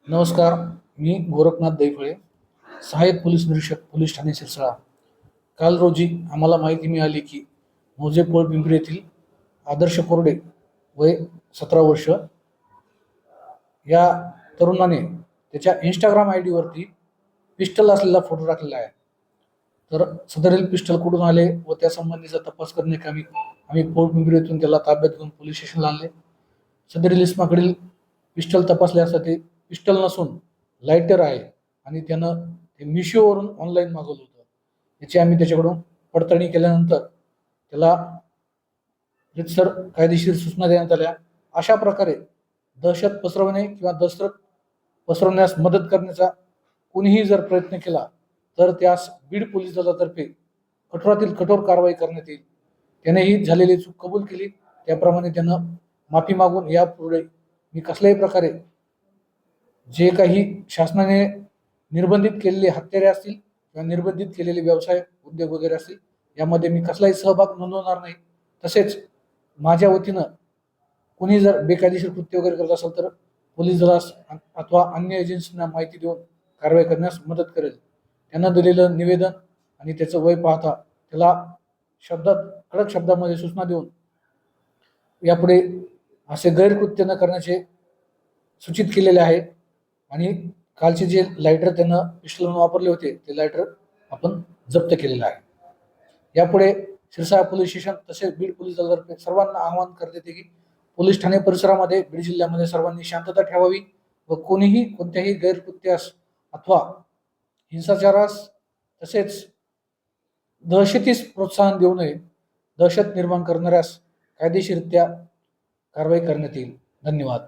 नमस्कार. मी गोरखनाथ दैफळे, सहाय्यक पोलीस निरीक्षक, पोलीस ठाणे सिरसाळा. काल रोजी आम्हाला माहिती मिळाली की मौजेपोळ पिंपरी येथील आदर्श कोरडे वय 17 वर्ष या तरुणाने त्याच्या इंस्टाग्राम आय डीवरती पिस्टल असलेला फोटो टाकलेला आहे. तर सदरील पिस्टल कुठून आले व त्या संबंधीचा तपास करण्याकामी आम्ही पोळ पिंपरी येथून त्याला ताब्यात घेऊन पोलीस स्टेशनला आणले. सदरील इसमाकडील पिस्टल तपासले असता ते पिस्टल नसून लायटर आहे आणि त्यानं ते मिशोवरून ऑनलाईन मागवलं होतं. याची आम्ही त्याच्याकडून पडताळणी केल्यानंतर त्याला रितसर कायदेशीर सूचना देण्यात आल्या. अशा प्रकारे दहशत पसरवणे किंवा दहशत पसरवण्यास मदत करण्याचा कोणीही जर प्रयत्न केला तर त्यास बीड पोलीस दलातर्फे कठोरातील कठोर कारवाई करण्यात येईल. त्यानेही झालेली चूक कबूल केली. त्याप्रमाणे त्यानं माफी मागून यापुढे मी कसल्याही प्रकारे जे काही शासनाने निर्बंधित केलेले हत्यारे असतील किंवा निर्बंधित केलेले व्यवसाय उद्योग वगैरे असतील यामध्ये मी कसलाही सहभाग नोंदवणार नाही. तसेच माझ्या वतीनं कोणी जर बेकायदेशीर कृत्य वगैरे करत असेल तर पोलीस दलास अथवा अन्य एजन्सींना माहिती देऊन कारवाई करण्यास मदत करेल. त्यांना दिलेलं निवेदन आणि त्याचं वय पाहता त्याला कडक शब्दामध्ये सूचना देऊन यापुढे असे गैरकृत्य न करण्याचे सूचित केलेले आहे. आणि कालचे जे लायटर त्यानं पिस्टल वापरले होते ते लायटर आपण जप्त केलेलं आहे. यापुढे सिरसाळा पोलीस स्टेशन तसेच बीड पोलीस दलातर्फे सर्वांना आवाहन करते की पोलीस ठाणे परिसरामध्ये बीड जिल्ह्यामध्ये सर्वांनी शांतता ठेवावी व कोणीही कोणत्याही गैरकृत्यास अथवा हिंसाचारास तसेच दहशतीस प्रोत्साहन देऊ नये. दहशत निर्माण करणाऱ्यास कायदेशीररित्या कारवाई करण्यात येईल. धन्यवाद.